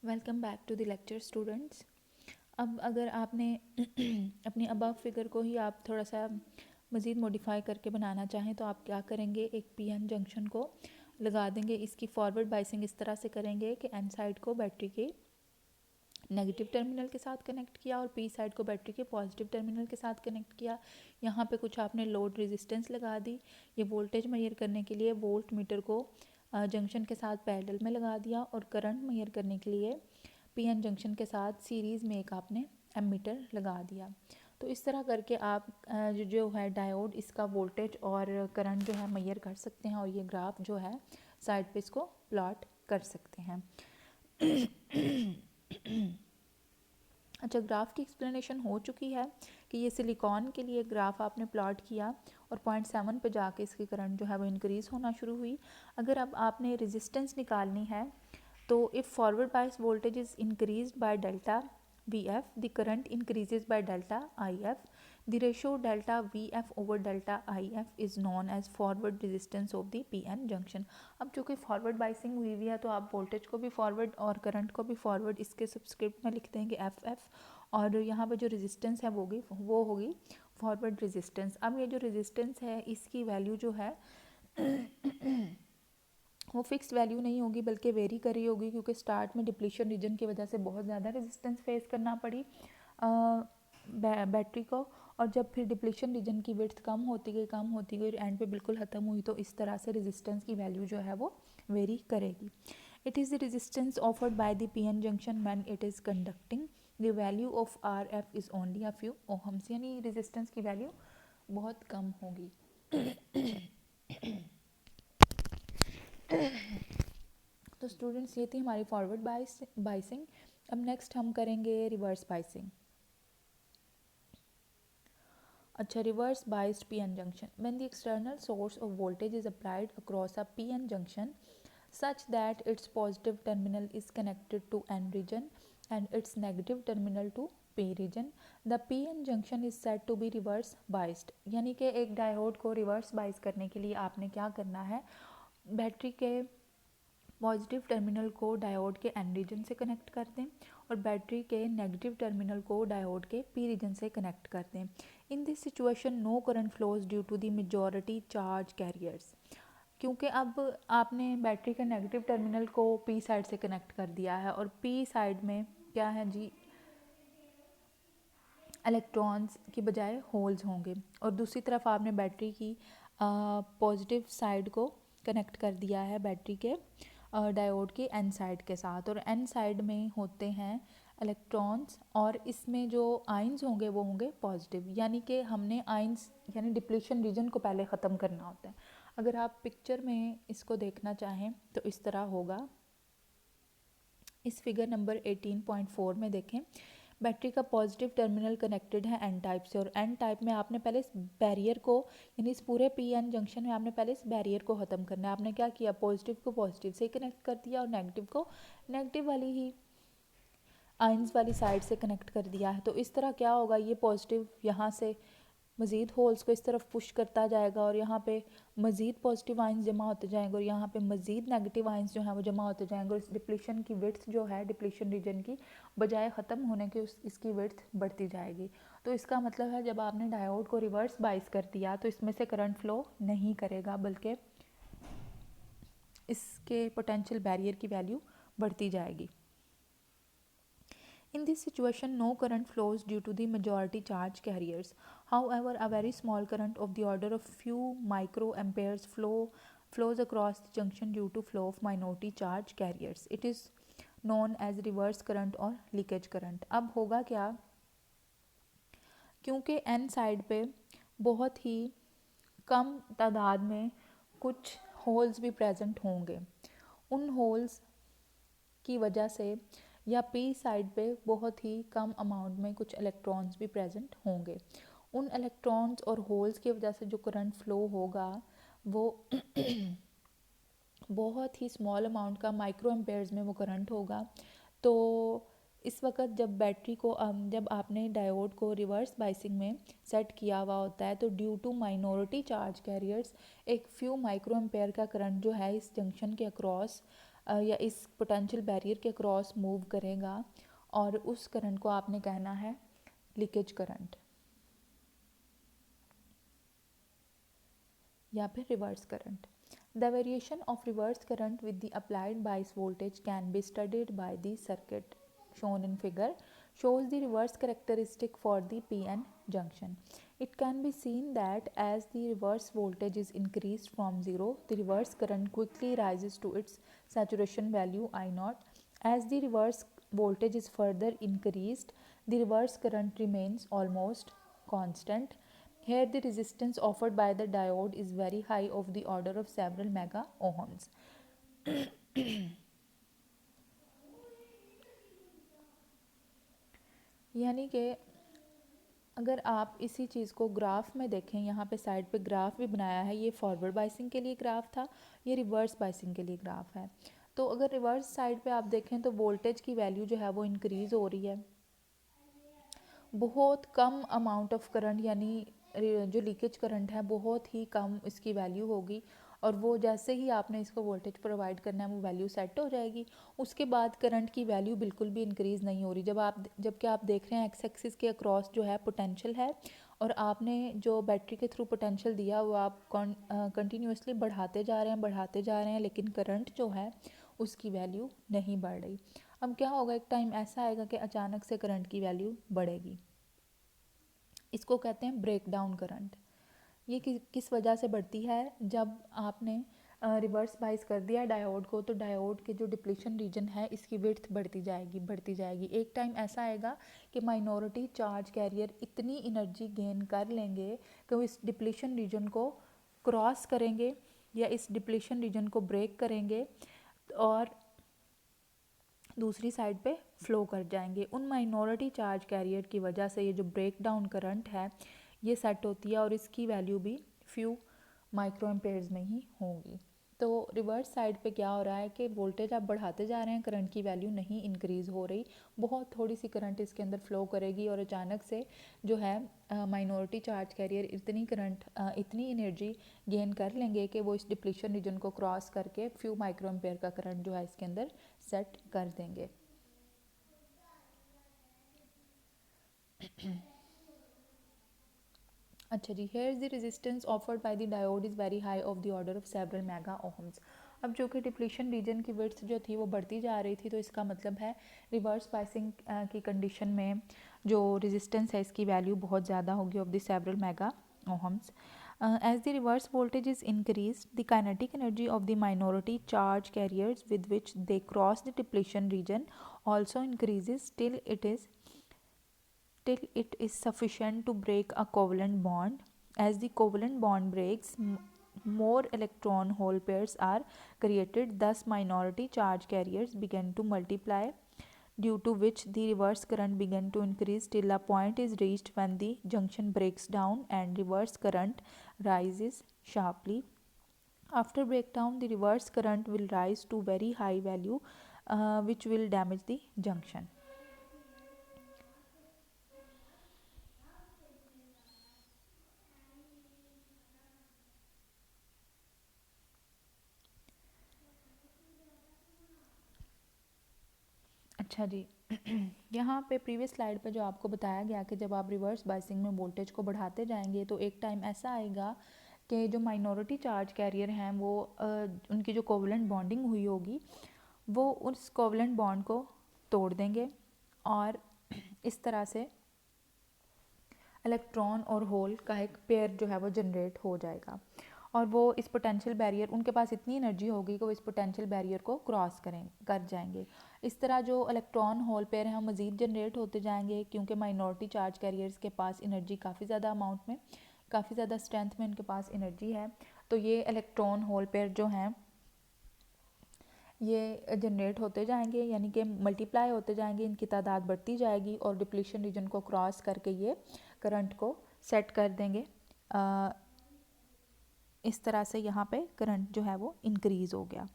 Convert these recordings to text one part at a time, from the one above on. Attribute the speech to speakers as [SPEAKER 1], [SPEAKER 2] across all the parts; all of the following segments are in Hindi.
[SPEAKER 1] Welcome back to the lecture students. अब अगर आपने अपनी अबव फिगर को ही आप थोड़ा सा मज़ीद मॉडिफाई करके बनाना चाहें तो आप क्या करेंगे, एक पीएन जंक्शन को लगा देंगे। इसकी फॉरवर्ड बाइसिंग इस तरह से करेंगे कि एन साइड को बैटरी के नेगेटिव टर्मिनल के साथ कनेक्ट किया और पी साइड को बैटरी के पॉजिटिव टर्मिनल के साथ कनेक्ट किया। यहाँ पे कुछ आपने लोड रेजिस्टेंस लगा दी। ये वोल्टेज मेजर करने के लिए वोल्ट मीटर को जंक्शन के साथ पैरेलल में लगा दिया और करंट मेजर करने के लिए पीएन जंक्शन के साथ सीरीज़ में एक आपने एमीटर लगा दिया। तो इस तरह करके आप जो है डायोड इसका वोल्टेज और करंट जो है मेजर कर सकते हैं और ये ग्राफ जो है साइड पे इसको प्लॉट कर सकते हैं। अच्छा, ग्राफ की एक्सप्लेनेशन हो चुकी है कि ये सिलिकॉन के लिए ग्राफ आपने प्लॉट किया और 0.7 पे जाके इसकी करंट जो है वो इंक्रीज़ होना शुरू हुई। अगर अब आपने रेजिस्टेंस निकालनी है तो if forward bias voltage is increased by delta VF, the current increases by delta IF. The ratio delta VF over delta IF is known as forward resistance of the PN junction. अब चूँकि फॉरवर्ड बाइसिंग हुई हुई है तो आप वोल्टेज को भी फॉरवर्ड और करंट को भी फॉरवर्ड इसके सबस्क्रिप्ट में लिख देंगे FF, और यहाँ पे जो रेजिस्टेंस है वो होगी फॉरवर्ड रेजिस्टेंस। अब ये जो रेजिस्टेंस है इसकी वैल्यू जो है वो फिक्स वैल्यू नहीं होगी बल्कि वेरी कर रही होगी, क्योंकि स्टार्ट में डिप्लीशन रीजन की वजह से बहुत ज़्यादा रेजिस्टेंस फेस करना पड़ी बैटरी को, और जब फिर डिप्लीशन रीजन की विड्थ कम होती गई और एंड पे बिल्कुल ख़त्म हुई तो इस तरह से रेजिस्टेंस की वैल्यू जो है वो वेरी करेगी। It is the resistance offered by the PN junction when it is conducting. The value of RF is only a few ohms, यानी रेजिस्टेंस की वैल्यू बहुत कम होगी। तो स्टूडेंट्स ये थी हमारी फॉरवर्ड बाइसिंग। अब नेक्स्ट हम करेंगे रिवर्स बाइसिंग। अच्छा, reverse biased PN junction, when the external source of voltage is applied across a PN junction such that its positive terminal is connected to N region and its negative terminal to P region, the PN junction is said to be reverse biased। यानी कि एक डायोड को रिवर्स बाइस करने के लिए आपने क्या करना है, बैटरी के पॉजिटिव टर्मिनल को डायोड के एन रीजन से कनेक्ट कर दें और बैटरी के नेगेटिव टर्मिनल को डायोड के पी रीजन से कनेक्ट कर दें। In this situation no current flows due to the majority charge carriers, क्योंकि अब आपने बैटरी के नेगेटिव टर्मिनल को पी साइड से कनेक्ट कर दिया है और पी साइड में क्या है जी, इलेक्ट्रॉन्स की बजाय होल्स होंगे, और दूसरी तरफ आपने बैटरी की पॉजिटिव साइड को कनेक्ट कर दिया है बैटरी के डायोड के एन साइड के साथ, और एन साइड में होते हैं इलेक्ट्रॉन्स और इसमें जो आइंस होंगे वो होंगे पॉजिटिव। यानी कि हमने आइंस यानी डिप्लीशन रीजन को पहले ख़त्म करना होता है। अगर आप पिक्चर में इसको देखना चाहें तो इस तरह होगा। इस फिगर नंबर 18.4 में देखें, बैटरी का पॉजिटिव टर्मिनल कनेक्टेड है एन टाइप से, और एन टाइप में आपने पहले इस बैरियर को यानी इस पूरे पी एन जंक्शन में आपने पहले इस बैरियर को ख़त्म करना है। आपने क्या किया, पॉजिटिव को पॉजिटिव से कनेक्ट कर दिया और नेगेटिव को नेगेटिव वाली ही आइंस वाली साइड से कनेक्ट कर दिया है। तो इस तरह क्या होगा, ये पॉजिटिव यहाँ से मज़ीद होल्स को इस तरफ पुश करता जाएगा और यहाँ पे मज़ीद पॉजिटिव आइंस जमा होते जाएंगे और यहाँ पे मज़ीद नेगेटिव आइंस जो हैं वो जमा होते जाएंगे, और इस डिप्लीशन की विड्थ जो है डिप्लीशन रीजन की बजाय ख़त्म होने के इसकी विड्थ बढ़ती जाएगी। तो इसका मतलब है जब आपने डायोड को रिवर्स बाइस कर दिया तो इसमें से करंट फ्लो नहीं करेगा बल्कि इसके पोटेंशियल बैरियर की वैल्यू बढ़ती जाएगी। In this situation, no current flows due to the majority charge carriers. However, a very small current of the order of few microamperes flows across the junction due to flow of minority charge carriers. It is known as reverse current or leakage current. अब होगा क्या, क्योंकि N साइड पे बहुत ही कम तादाद में कुछ होल्स भी प्रेजेंट होंगे, उन होल्स की वजह से या पी साइड पे बहुत ही कम अमाउंट में कुछ इलेक्ट्रॉन्स भी प्रेजेंट होंगे। उन इलेक्ट्रॉन्स और होल्स की वजह से जो करंट फ्लो होगा वो बहुत ही स्मॉल अमाउंट का माइक्रो एम्पेयर्स में वो करंट होगा। तो इस वक्त जब बैटरी को जब आपने डायोड को रिवर्स बाइसिंग में सेट किया हुआ होता है तो due to minority charge carriers एक फ्यू माइक्रो एम्पेयर का करंट जो है इस जंक्शन के अक्रॉस या इस पोटेंशियल बैरियर के क्रॉस मूव करेगा और उस करंट को आपने कहना है लीकेज करंट या फिर reverse current. The variation of reverse current with the applied bias voltage can be studied by the circuit shown in figure shows the reverse characteristic for the PN junction. It can be seen that as the reverse voltage is increased from 0, the reverse current quickly rises to its saturation value I0. As the reverse voltage is further increased, the reverse current remains almost constant. Here the resistance offered by the diode is very high, of the order of several mega ohms. यानी कि अगर आप इसी चीज़ को ग्राफ में देखें, यहाँ पे साइड पे ग्राफ भी बनाया है, ये फॉरवर्ड बाइसिंग के लिए ग्राफ था, ये रिवर्स बाइसिंग के लिए ग्राफ है. तो अगर रिवर्स साइड पे आप देखें तो वोल्टेज की वैल्यू जो है वो इंक्रीज़ हो रही है, बहुत कम अमाउंट ऑफ करंट यानी जो लीकेज करंट है बहुत ही कम इसकी वैल्यू होगी, और वो जैसे ही आपने इसको वोल्टेज प्रोवाइड करना है वो वैल्यू सेट हो जाएगी. उसके बाद करंट की वैल्यू बिल्कुल भी इंक्रीज़ नहीं हो रही. जबकि आप देख रहे हैं एक्स एक्सिस के अक्रॉस जो है पोटेंशियल है, और आपने जो बैटरी के थ्रू पोटेंशियल दिया वो आप कंटिन्यूसली बढ़ाते जा रहे हैं, लेकिन करंट जो है उसकी वैल्यू नहीं बढ़ रही. अब क्या होगा, एक टाइम ऐसा आएगा कि अचानक से करंट की वैल्यू बढ़ेगी. इसको कहते हैं ब्रेक डाउन करंट. ये किस वजह से बढ़ती है, जब आपने रिवर्स बाइस कर दिया डायोड को, तो डायोड के जो डिप्लीशन रीजन है इसकी विड्थ बढ़ती जाएगी. एक टाइम ऐसा आएगा कि माइनॉरिटी चार्ज कैरियर इतनी एनर्जी गेन कर लेंगे कि वो इस डिप्लीशन रीजन को क्रॉस करेंगे या इस डिप्लीशन रीजन को ब्रेक करेंगे और दूसरी साइड पे फ्लो कर जाएंगे. उन माइनॉरिटी चार्ज कैरियर की वजह से ये जो ब्रेक डाउन करंट है ये सेट होती है, और इसकी वैल्यू भी फ्यू माइक्रो एम्पेयर्स में ही होगी. तो रिवर्स साइड पे क्या हो रहा है कि वोल्टेज आप बढ़ाते जा रहे हैं, करंट की वैल्यू नहीं इंक्रीज़ हो रही, बहुत थोड़ी सी करंट इसके अंदर फ्लो करेगी और अचानक से जो है माइनॉरिटी चार्ज कैरियर इतनी एनर्जी गेन कर लेंगे कि वो इस डिप्लीशन रीजन को क्रॉस करके फ्यू माइक्रो एम्पेयर का करंट जो है इसके अंदर सेट कर देंगे. अच्छा जी, here the resistance offered by the diode is very high of the order of several mega ohms. अब जो कि डिप्लीशन रीजन की विड्थ जो थी वो बढ़ती जा रही थी, तो इसका मतलब है रिवर्स बाइसिंग की कंडीशन में जो रेजिस्टेंस है इसकी वैल्यू बहुत ज़्यादा होगी of the several mega ohms. As the reverse voltage is increased, the kinetic energy of the minority charge carriers with which they cross the depletion region also increases till it is sufficient to break a covalent bond. As the covalent bond breaks, more electron hole pairs are created, thus minority charge carriers begin to multiply, due to which the reverse current began to increase till a point is reached when the junction breaks down and reverse current rises sharply. After breakdown, the reverse current will rise to very high value, which will damage the junction. अच्छा जी, यहाँ पे प्रीवियस स्लाइड पे जो आपको बताया गया कि जब आप रिवर्स बाइसिंग में वोल्टेज को बढ़ाते जाएंगे तो एक टाइम ऐसा आएगा कि जो माइनॉरिटी चार्ज कैरियर हैं वो उनकी जो कोवलेंट बॉन्डिंग हुई होगी वो उस कोवलेंट बॉन्ड को तोड़ देंगे, और इस तरह से इलेक्ट्रॉन और होल का एक पेयर जो है वो जनरेट हो जाएगा, और वो इस पोटेंशियल बैरियर, उनके पास इतनी एनर्जी होगी कि वो इस पोटेंशियल बैरियर को क्रॉस कर जाएंगे. इस तरह जो इलेक्ट्रॉन होल पेयर हैं मज़ीद जनरेट होते जाएंगे, क्योंकि माइनॉरिटी चार्ज कैरियर्स के पास एनर्जी काफ़ी ज़्यादा अमाउंट में, काफ़ी ज़्यादा स्ट्रेंथ में इनके पास एनर्जी है. तो ये इलेक्ट्रॉन होल पेयर जो हैं ये जनरेट होते जाएंगे, यानी कि मल्टीप्लाई होते जाएंगे, इनकी तादाद बढ़ती जाएगी और डिप्लीशन रीजन को क्रॉस करके ये करंट को सेट कर देंगे. इस तरह से यहाँ पे करंट जो है वो इंक्रीज़ हो गया.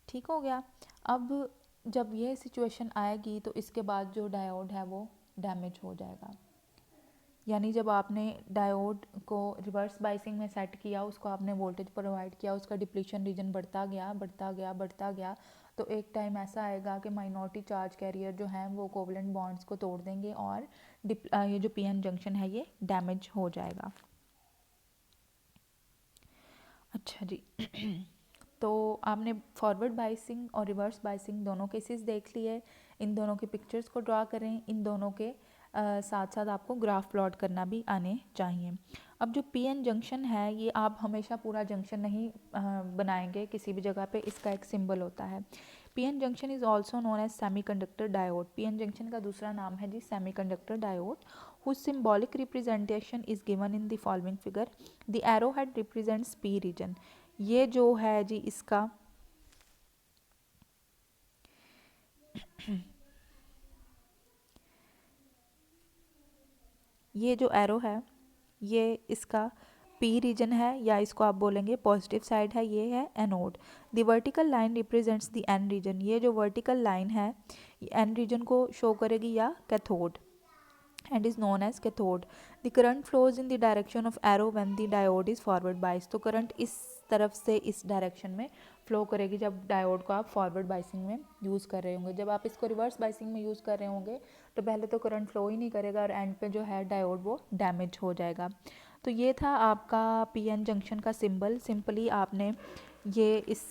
[SPEAKER 1] ठीक हो गया. अब जब ये सिचुएशन आएगी तो इसके बाद जो डायोड है वो डैमेज हो जाएगा. यानी जब आपने डायोड को रिवर्स बाइसिंग में सेट किया, उसको आपने वोल्टेज प्रोवाइड किया, उसका डिप्लीशन रीजन बढ़ता गया बढ़ता गया बढ़ता गया, तो एक टाइम ऐसा आएगा कि माइनॉरिटी चार्ज कैरियर जो हैं वो कोवलेंट बॉन्ड्स को तोड़ देंगे और ये जो पीएन जंक्शन है ये डैमेज हो जाएगा। अच्छा जी तो आपने फॉरवर्ड बाइसिंग और रिवर्स बाइसिंग दोनों केसेस देख लिए। इन दोनों के पिक्चर्स को ड्रा करें। इन दोनों के साथ साथ आपको ग्राफ प्लॉट करना भी आने चाहिए। अब जो पीएन जंक्शन है ये आप हमेशा पूरा जंक्शन नहीं बनाएंगे, किसी भी जगह पे इसका एक सिंबल होता है। PN junction is also known as semiconductor diode. PN junction का दूसरा नाम है जी semiconductor diode, whose symbolic representation is given in the following figure. The arrowhead represents P region. ये जो है जी इसका ये जो एरो है ये इसका पी रीजन है, या इसको आप बोलेंगे पॉजिटिव साइड है, ये है anode. The vertical line represents the N region. ये जो वर्टिकल लाइन है ये एन रीजन को शो करेगी, या cathode, and is known as cathode. The current flows in the direction of arrow when the diode is forward biased. तो करंट इस तरफ से इस डायरेक्शन में फ्लो करेगी जब डायोड को आप फॉरवर्ड बाइसिंग में यूज़ कर रहे होंगे। जब आप इसको रिवर्स बाइसिंग में यूज़ कर रहे होंगे तो पहले तो करंट फ्लो ही नहीं करेगा और एंड पे जो है डायोड वो डैमेज हो जाएगा। तो ये था आपका पीएन जंक्शन का सिंबल। सिंपली आपने ये इस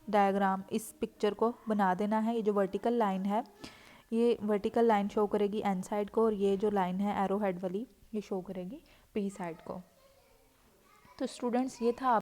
[SPEAKER 1] डायग्राम, इस पिक्चर को बना देना है। ये जो वर्टिकल लाइन है ये वर्टिकल लाइन शो करेगी एन साइड को, और ये जो लाइन है एरो हेड वाली ये शो करेगी पी साइड को। तो स्टूडेंट्स ये था